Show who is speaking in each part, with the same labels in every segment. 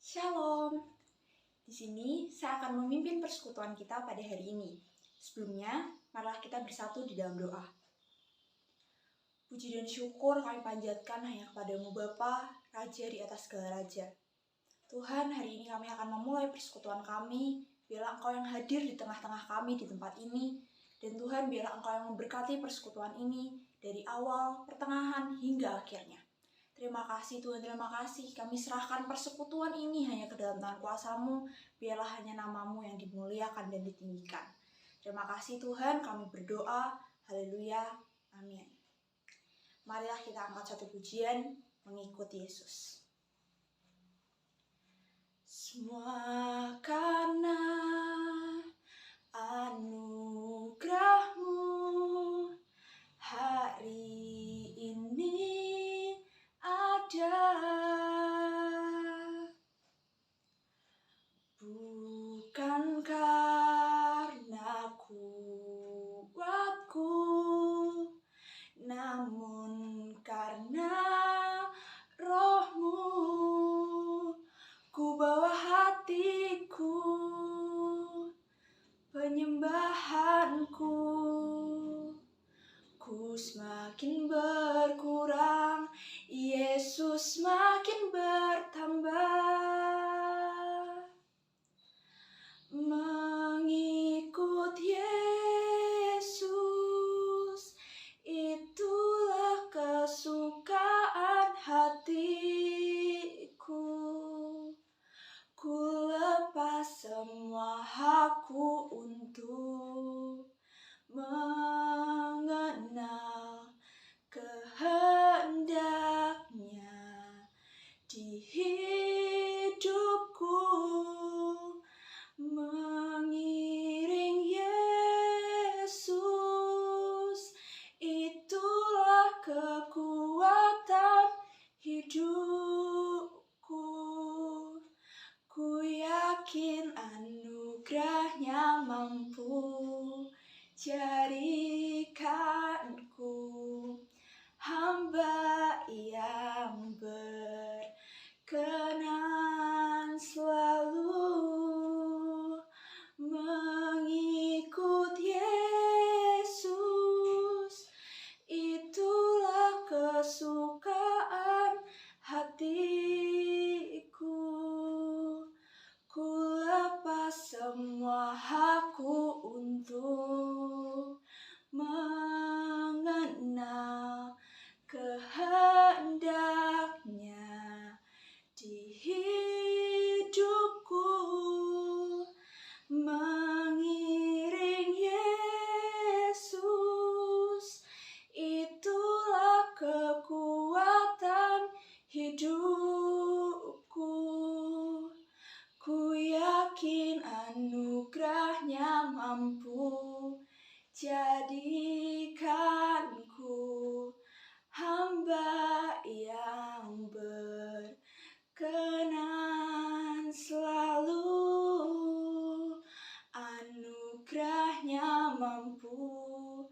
Speaker 1: Shalom. Di sini saya akan memimpin persekutuan kita pada hari ini. Sebelumnya, marilah kita bersatu di dalam doa. Puji dan syukur kami panjatkan hanya kepadamu Bapa, Raja di atas segala raja. Tuhan, hari ini kami akan memulai persekutuan kami. Biarlah Engkau yang hadir di tengah-tengah kami di tempat ini. Dan Tuhan, biarlah Engkau yang memberkati persekutuan ini dari awal, pertengahan, hingga akhirnya. Terima kasih Tuhan, terima kasih. Kami serahkan persekutuan ini hanya ke dalam tangan kuasa-Mu. Biarlah hanya nama-Mu yang dimuliakan dan ditinggikan. Terima kasih Tuhan, kami berdoa. Haleluya, amin. Marilah kita angkat satu pujian mengikuti Yesus. Semua karena anugerah-Mu hari ini ada, bukan karena kuatku, namun karena Roh-Mu. Ku bawa hatiku, penyembahanku, ku semakin berkurang, Yesus semakin bertambah. Mengikut Yesus, itulah kesukaan hatiku. Ku lepas semua hakku untuk mengenal kehendaknya di hidupku. Mengiring Yesus, itulah kekuatan hidupku. Ku yakin anugerah-Nya mampu jadikanku hamba yang berkenan selalu. Mengikut Yesus, itulah kesukaan hatiku. Ku lepas semua hakku untuk mengenal kehendaknya di hidupku. Mengiring Yesus, itulah kekuatan hidupku. Ku yakin anugerah-Nya mampu jadikanku hamba yang berkenan selalu. Anugerah-Nya mampu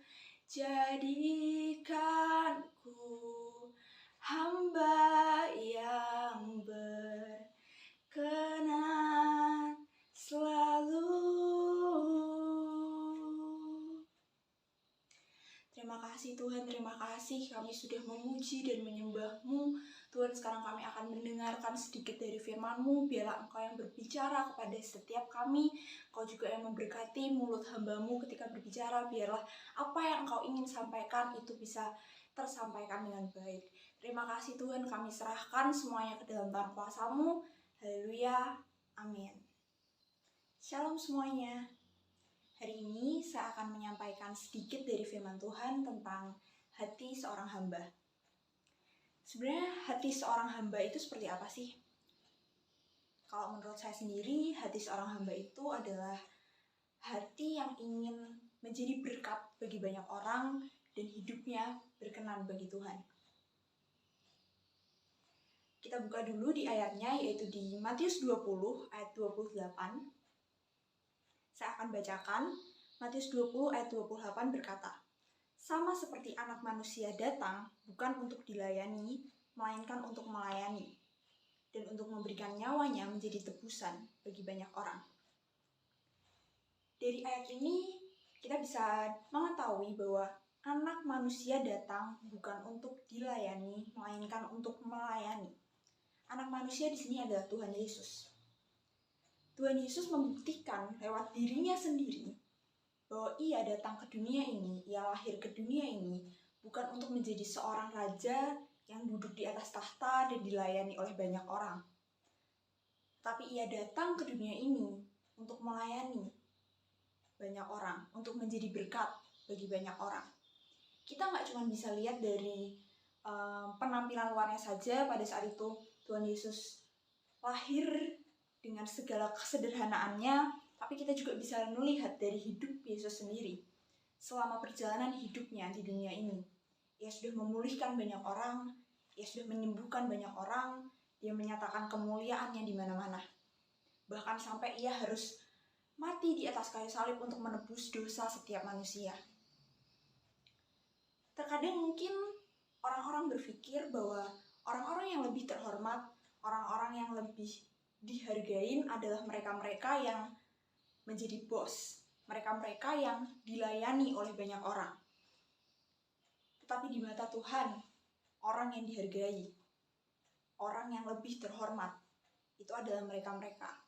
Speaker 1: jadikanku hamba yang berkenan selalu. Terima kasih Tuhan, terima kasih kami sudah memuji dan menyembah-Mu. Tuhan, sekarang kami akan mendengarkan sedikit dari firman-Mu. Biarlah Engkau yang berbicara kepada setiap kami. Engkau juga yang memberkati mulut hamba-Mu ketika berbicara. Biarlah apa yang Engkau ingin sampaikan itu bisa tersampaikan dengan baik. Terima kasih Tuhan, kami serahkan semuanya ke dalam tangan kuasa-Mu. Haleluya, amin. Shalom semuanya. Hari ini saya akan menyampaikan sedikit dari firman Tuhan tentang hati seorang hamba. Sebenarnya hati seorang hamba itu seperti apa sih? Kalau menurut saya sendiri, hati seorang hamba itu adalah hati yang ingin menjadi berkat bagi banyak orang dan hidupnya berkenan bagi Tuhan. Kita buka dulu di ayatnya, yaitu di Matius 20 ayat 28. Saya akan bacakan. Matius 20 ayat 28 berkata, "Sama seperti Anak Manusia datang bukan untuk dilayani, melainkan untuk melayani dan untuk memberikan nyawanya menjadi tebusan bagi banyak orang. Dari ayat ini kita bisa mengetahui bahwa Anak Manusia datang bukan untuk dilayani, melainkan untuk melayani. Anak Manusia di sini adalah Tuhan Yesus. Tuhan Yesus membuktikan lewat dirinya sendiri bahwa ia datang ke dunia ini, ia lahir ke dunia ini bukan untuk menjadi seorang raja yang duduk di atas tahta dan dilayani oleh banyak orang. Tapi ia datang ke dunia ini untuk melayani banyak orang, untuk menjadi berkat bagi banyak orang. Kita nggak cuma bisa lihat dari penampilan luarnya saja pada saat itu Tuhan Yesus lahir dengan segala kesederhanaannya, tapi kita juga bisa melihat dari hidup Yesus sendiri. Selama perjalanan hidupnya di dunia ini, ia sudah memulihkan banyak orang, ia sudah menyembuhkan banyak orang, dia menyatakan kemuliaannya di mana-mana. Bahkan sampai ia harus mati di atas kayu salib untuk menebus dosa setiap manusia. Terkadang mungkin orang-orang berpikir bahwa orang-orang yang lebih terhormat, orang-orang yang lebih dihargain adalah mereka-mereka yang menjadi bos, mereka-mereka yang dilayani oleh banyak orang. Tetapi di mata Tuhan, orang yang dihargai, orang yang lebih terhormat, itu adalah mereka-mereka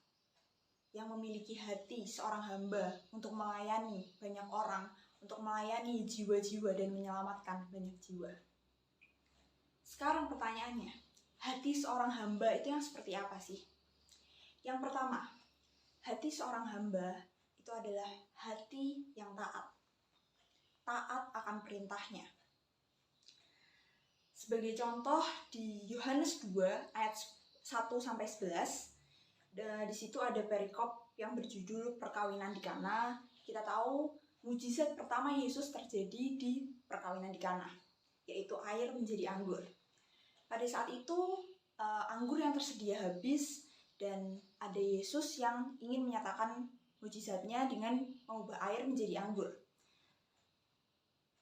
Speaker 1: yang memiliki hati seorang hamba untuk melayani banyak orang, untuk melayani jiwa-jiwa dan menyelamatkan banyak jiwa. Sekarang pertanyaannya, hati seorang hamba itu yang seperti apa sih? Yang pertama, hati seorang hamba itu adalah hati yang taat. Taat akan perintahnya. Sebagai contoh di Yohanes 2 ayat 1-11, di situ ada perikop yang berjudul perkawinan di Kana. Kita tahu mujizat pertama Yesus terjadi di perkawinan di Kana, yaitu air menjadi anggur. Pada saat itu anggur yang tersedia habis dan ada Yesus yang ingin menyatakan mujizatnya dengan mengubah air menjadi anggur.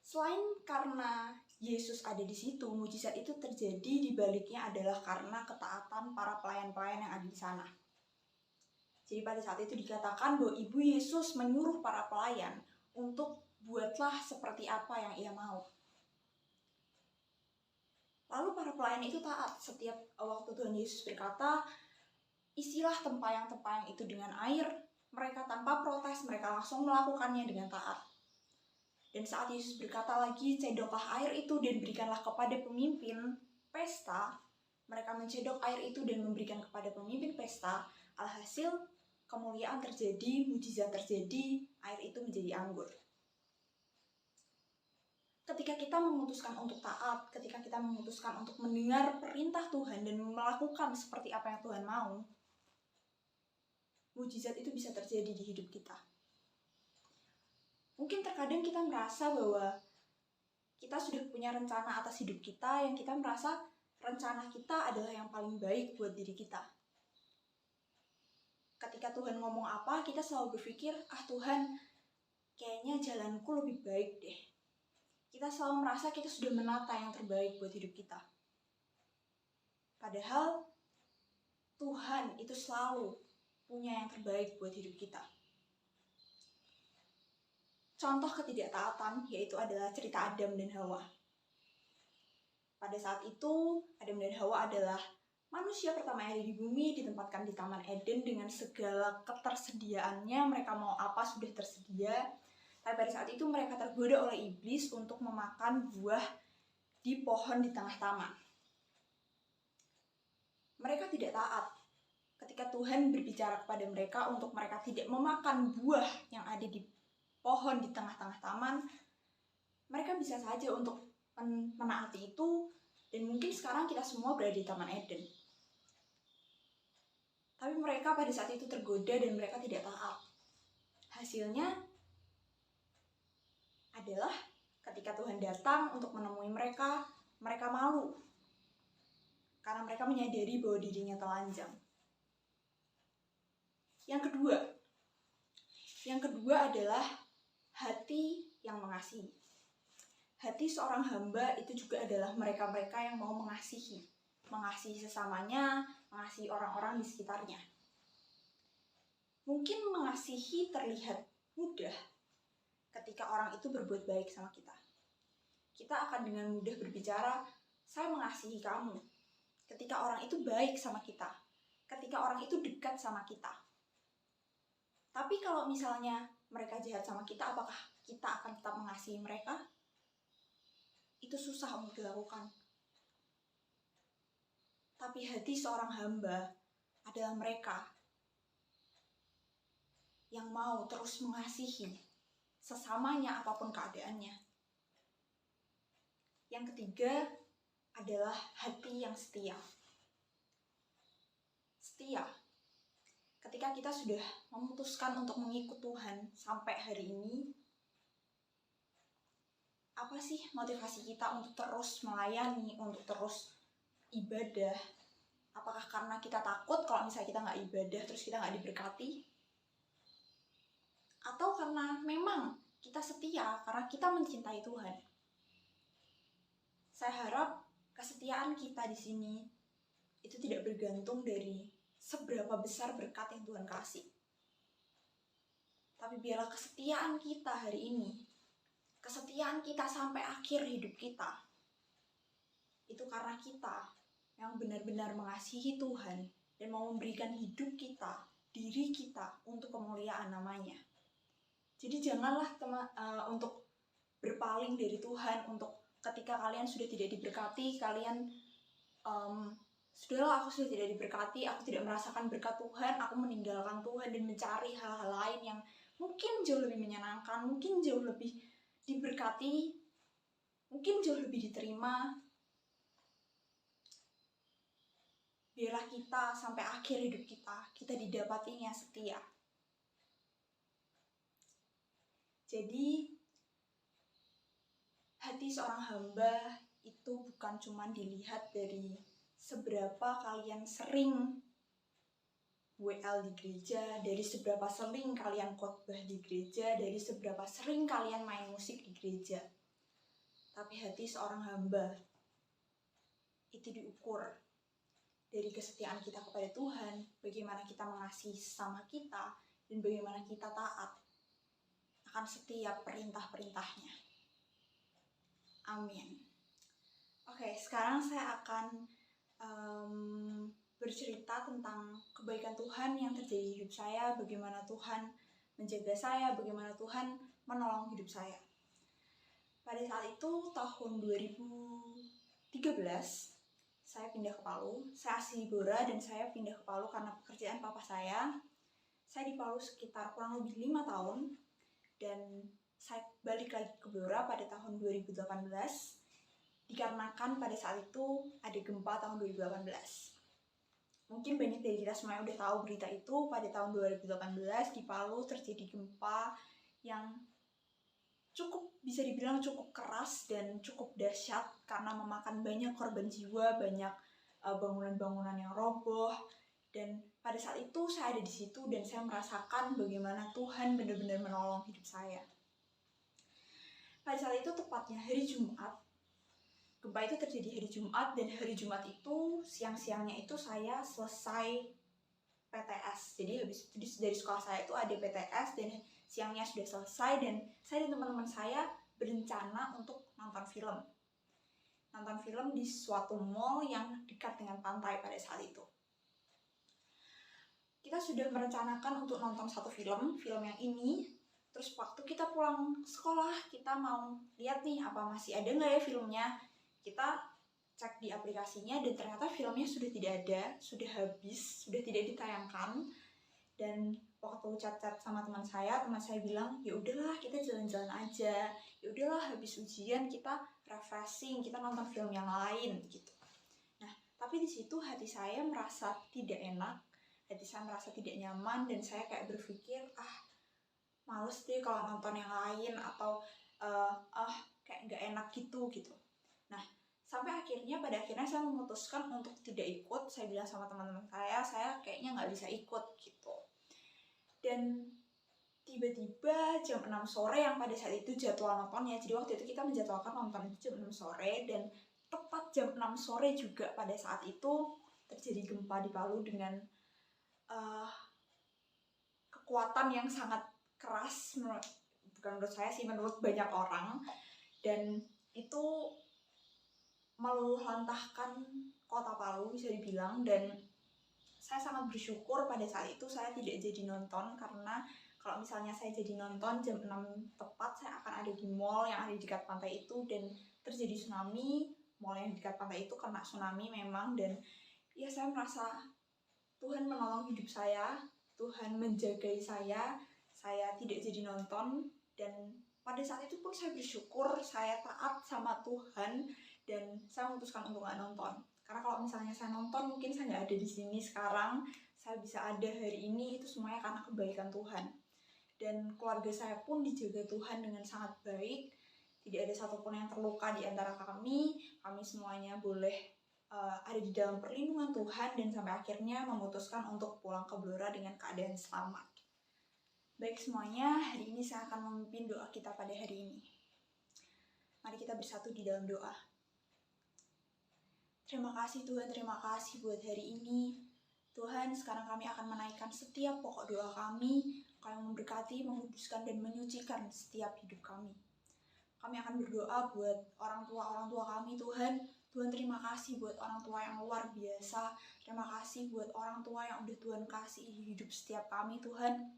Speaker 1: Selain karena Yesus ada di situ, mujizat itu terjadi di baliknya adalah karena ketaatan para pelayan-pelayan yang ada di sana. Jadi pada saat itu dikatakan bahwa Ibu Yesus menyuruh para pelayan untuk buatlah seperti apa yang ia mau. Lalu para pelayan itu taat. Setiap waktu Tuhan Yesus berkata, isilah tempayang-tempayang itu dengan air, mereka tanpa protes, mereka langsung melakukannya dengan taat. Dan saat Yesus berkata lagi, cedoklah air itu dan berikanlah kepada pemimpin pesta, mereka mencedok air itu dan memberikan kepada pemimpin pesta, alhasil kemuliaan terjadi, mujizat terjadi, air itu menjadi anggur. Ketika kita memutuskan untuk taat, ketika kita memutuskan untuk mendengar perintah Tuhan dan melakukan seperti apa yang Tuhan mau, mujizat itu bisa terjadi di hidup kita. Mungkin terkadang kita merasa bahwa kita sudah punya rencana atas hidup kita yang kita merasa rencana kita adalah yang paling baik buat diri kita. Ketika Tuhan ngomong apa, kita selalu berpikir, Tuhan, kayaknya jalanku lebih baik deh. Kita selalu merasa kita sudah menata yang terbaik buat hidup kita. Padahal Tuhan itu selalu punya yang terbaik buat hidup kita. Contoh ketidaktaatan yaitu adalah cerita Adam dan Hawa. Pada saat itu, Adam dan Hawa adalah manusia pertama yang ada di bumi, ditempatkan di Taman Eden dengan segala ketersediaannya, mereka mau apa sudah tersedia. Tapi pada saat itu mereka tergoda oleh iblis untuk memakan buah di pohon di tengah taman. Mereka tidak taat. Ketika Tuhan berbicara kepada mereka untuk mereka tidak memakan buah yang ada di pohon di tengah-tengah taman, mereka bisa saja untuk menaati itu, dan mungkin sekarang kita semua berada di Taman Eden. Tapi mereka pada saat itu tergoda dan mereka tidak taat. Hasilnya adalah ketika Tuhan datang untuk menemui mereka, mereka malu. Karena mereka menyadari bahwa dirinya telanjang. Yang kedua adalah hati yang mengasihi. Hati seorang hamba itu juga adalah mereka-mereka yang mau mengasihi. Mengasihi sesamanya, mengasihi orang-orang di sekitarnya. Mungkin mengasihi terlihat mudah ketika orang itu berbuat baik sama kita. Kita akan dengan mudah berbicara, saya mengasihi kamu. Ketika orang itu baik sama kita, ketika orang itu dekat sama kita. Tapi kalau misalnya mereka jahat sama kita, apakah kita akan tetap mengasihi mereka? Itu susah untuk dilakukan. Tapi hati seorang hamba adalah mereka yang mau terus mengasihi sesamanya apapun keadaannya. Yang ketiga adalah hati yang setia. Setia. Ketika kita sudah memutuskan untuk mengikut Tuhan sampai hari ini, apa sih motivasi kita untuk terus melayani, untuk terus ibadah? Apakah karena kita takut kalau misalnya kita nggak ibadah terus kita nggak diberkati? Atau karena memang kita setia karena kita mencintai Tuhan? Saya harap kesetiaan kita di sini itu tidak bergantung dari seberapa besar berkat yang Tuhan kasih. Tapi biarlah kesetiaan kita hari ini, kesetiaan kita sampai akhir hidup kita, itu karena kita yang benar-benar mengasihi Tuhan dan mau memberikan hidup kita, diri kita untuk kemuliaan namanya. Jadi janganlah untuk berpaling dari Tuhan, untuk ketika kalian sudah tidak diberkati, kalian sudahlah, aku sudah tidak diberkati, aku tidak merasakan berkat Tuhan, aku meninggalkan Tuhan dan mencari hal-hal lain yang mungkin jauh lebih menyenangkan, mungkin jauh lebih diberkati, mungkin jauh lebih diterima. Biarlah kita sampai akhir hidup kita didapatinya setia. Jadi hati seorang hamba itu bukan cuma dilihat dari seberapa kalian sering WL di gereja, dari seberapa sering kalian khotbah di gereja, dari seberapa sering kalian main musik di gereja. Tapi hati seorang hamba itu diukur dari kesetiaan kita kepada Tuhan, bagaimana kita mengasihi sesama kita, dan bagaimana kita taat akan setiap perintah-perintahnya. Amin. Oke, sekarang saya akan bercerita tentang kebaikan Tuhan yang terjadi di hidup saya, bagaimana Tuhan menjaga saya, bagaimana Tuhan menolong hidup saya. Pada saat itu, tahun 2013, saya pindah ke Palu. Saya asli Bora dan saya pindah ke Palu karena pekerjaan papa saya. Saya di Palu sekitar kurang lebih 5 tahun. Dan saya balik lagi ke Blora pada tahun 2018 dikarenakan pada saat itu ada gempa tahun 2018. Mungkin banyak dari kita semuanya udah tahu berita itu. Pada tahun 2018 di Palu terjadi gempa yang bisa dibilang cukup keras dan cukup dahsyat karena memakan banyak korban jiwa, banyak bangunan-bangunan yang roboh. Dan pada saat itu saya ada di situ dan saya merasakan bagaimana Tuhan benar-benar menolong hidup saya. Pada saat itu tepatnya hari Jumat. Gempa itu terjadi hari Jumat dan hari Jumat itu siang-siangnya itu saya selesai PTS. Jadi habis itu dari sekolah saya itu ada PTS dan siangnya sudah selesai dan saya dan teman-teman saya berencana untuk nonton film. Nonton film di suatu mall yang dekat dengan pantai pada saat itu. Kita sudah merencanakan untuk nonton satu film yang ini. Terus waktu kita pulang sekolah, kita mau lihat nih apa masih ada nggak ya filmnya. Kita cek di aplikasinya dan ternyata filmnya sudah tidak ada, sudah habis, sudah tidak ditayangkan. Dan waktu chat-chat sama teman saya bilang, ya udahlah kita jalan-jalan aja. Ya udahlah habis ujian kita refreshing, kita nonton film yang lain gitu. Nah, tapi di situ hati saya merasa tidak enak. Hati saya merasa tidak nyaman dan saya kayak berpikir, males deh kalau nonton yang lain atau kayak nggak enak gitu. Nah, sampai pada akhirnya saya memutuskan untuk tidak ikut. Saya bilang sama teman-teman saya kayaknya nggak bisa ikut gitu. Dan tiba-tiba jam 6 sore yang pada saat itu jadwal nontonnya, jadi waktu itu kita menjadwalkan nonton jam 6 sore dan tepat jam 6 sore juga pada saat itu terjadi gempa di Palu dengan kekuatan yang sangat keras, bukan menurut saya sih, menurut banyak orang, dan itu meluluhlantahkan kota Palu bisa dibilang. Dan saya sangat bersyukur pada saat itu saya tidak jadi nonton, karena kalau misalnya saya jadi nonton jam 6 tepat, saya akan ada di mall yang ada di dekat pantai itu dan terjadi tsunami. Mall yang di dekat pantai itu kena tsunami memang, dan ya saya merasa Tuhan menolong hidup saya, Tuhan menjagai saya tidak jadi nonton. Dan pada saat itu pun saya bersyukur, saya taat sama Tuhan, dan saya memutuskan untuk nggak nonton. Karena kalau misalnya saya nonton, mungkin saya nggak ada di sini sekarang, saya bisa ada hari ini, itu semuanya karena kebaikan Tuhan. Dan keluarga saya pun dijaga Tuhan dengan sangat baik, tidak ada satupun yang terluka di antara kami semuanya boleh ada di dalam perlindungan Tuhan, dan sampai akhirnya memutuskan untuk pulang ke Blora dengan keadaan selamat. Baik semuanya, hari ini saya akan memimpin doa kita pada hari ini. Mari kita bersatu di dalam doa. Terima kasih Tuhan, terima kasih buat hari ini. Tuhan, sekarang kami akan menaikkan setiap pokok doa kami, Engkau yang memberkati, menguduskan, dan menyucikan setiap hidup kami. Kami akan berdoa buat orang tua kami, Tuhan. Tuhan, terima kasih buat orang tua yang luar biasa. Terima kasih buat orang tua yang udah Tuhan kasih hidup setiap kami, Tuhan.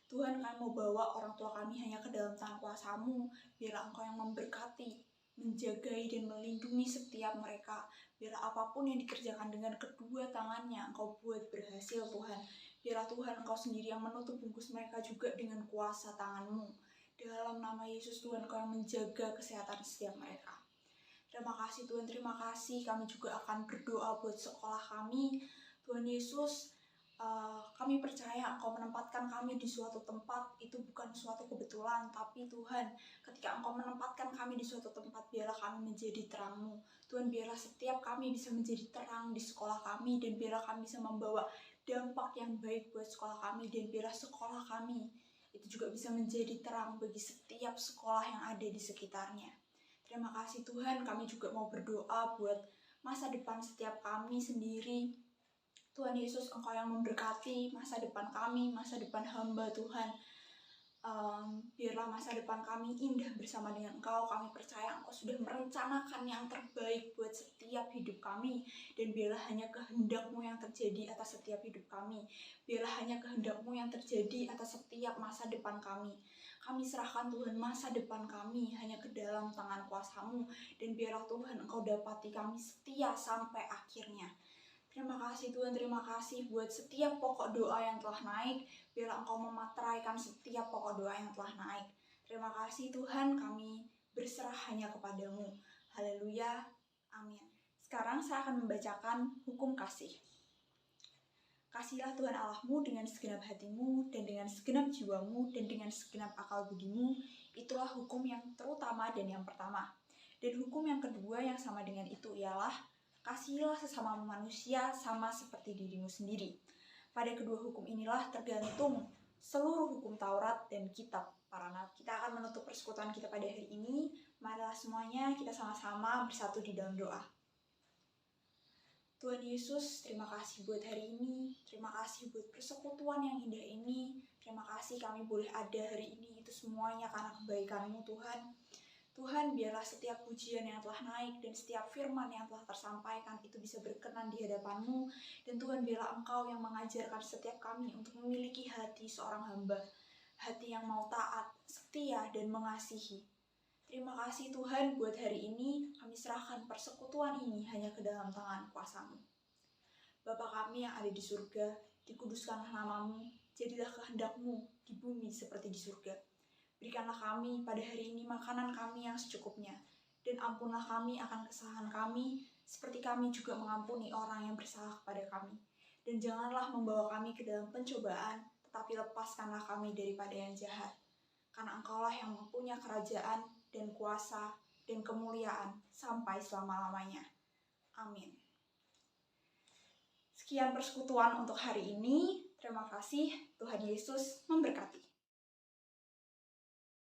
Speaker 1: Tuhan, kami mau bawa orang tua kami hanya ke dalam tangan kuasa-Mu. Biarlah Engkau yang memberkati, menjagai, dan melindungi setiap mereka. Biarlah apapun yang dikerjakan dengan kedua tangannya, Engkau buat berhasil, Tuhan. Biarlah Tuhan, Engkau sendiri yang menutup bungkus mereka juga dengan kuasa tangan-Mu. Dalam nama Yesus, Tuhan, Engkau yang menjaga kesehatan setiap mereka. Terima kasih Tuhan, terima kasih. Kami juga akan berdoa buat sekolah kami. Tuhan Yesus, kami percaya Engkau menempatkan kami di suatu tempat, itu bukan suatu kebetulan, tapi Tuhan, ketika Engkau menempatkan kami di suatu tempat, biarlah kami menjadi terang-Mu. Tuhan, biarlah setiap kami bisa menjadi terang di sekolah kami, dan biarlah kami bisa membawa dampak yang baik buat sekolah kami, dan biarlah sekolah kami itu juga bisa menjadi terang bagi setiap sekolah yang ada di sekitarnya. Terima kasih Tuhan, kami juga mau berdoa buat masa depan setiap kami sendiri. Tuhan Yesus, Engkau yang memberkati masa depan kami, masa depan hamba Tuhan. Biarlah masa depan kami indah bersama dengan Engkau. Kami percaya Engkau sudah merencanakan yang terbaik buat setiap hidup kami. Dan biarlah hanya kehendak-Mu yang terjadi atas setiap hidup kami. Biarlah hanya kehendak-Mu yang terjadi atas setiap masa depan kami. Kami serahkan Tuhan masa depan kami hanya ke dalam tangan kuasa-Mu. Dan biarlah Tuhan Engkau dapati kami setia sampai akhirnya. Terima kasih Tuhan, terima kasih buat setiap pokok doa yang telah naik. Biarlah Engkau memateraikan setiap pokok doa yang telah naik. Terima kasih Tuhan, kami berserah hanya kepadamu. Haleluya, amin. Sekarang saya akan membacakan hukum kasih. Kasihlah Tuhan Allahmu dengan segenap hatimu, dan dengan segenap jiwamu, dan dengan segenap akal budimu. Itulah hukum yang terutama dan yang pertama. Dan hukum yang kedua yang sama dengan itu ialah, kasihilah sesama manusia sama seperti dirimu sendiri. Pada kedua hukum inilah tergantung seluruh hukum Taurat dan kitab para nabi. Kita akan menutup persekutuan kita pada hari ini. Marilah semuanya kita sama-sama bersatu di dalam doa. Tuhan Yesus, terima kasih buat hari ini. Terima kasih buat persekutuan yang indah ini. Terima kasih kami boleh ada hari ini. Itu semuanya karena kebaikan-Mu Tuhan. Tuhan, biarlah setiap pujian yang telah naik dan setiap firman yang telah tersampaikan itu bisa berkenan di hadapan-Mu. Dan Tuhan, biarlah Engkau yang mengajarkan setiap kami untuk memiliki hati seorang hamba. Hati yang mau taat, setia, dan mengasihi. Terima kasih Tuhan buat hari ini. Kami serahkan persekutuan ini hanya ke dalam tangan kuasa-Mu. Bapa kami yang ada di surga, dikuduskanlah nama-Mu. Jadilah kehendak-Mu di bumi seperti di surga. Berikanlah kami pada hari ini makanan kami yang secukupnya, dan ampunlah kami akan kesalahan kami, seperti kami juga mengampuni orang yang bersalah kepada kami. Dan janganlah membawa kami ke dalam pencobaan, tetapi lepaskanlah kami daripada yang jahat. Karena Engkaulah yang mempunyai kerajaan dan kuasa dan kemuliaan sampai selama-lamanya. Amin. Sekian persekutuan untuk hari ini. Terima kasih. Tuhan Yesus memberkati.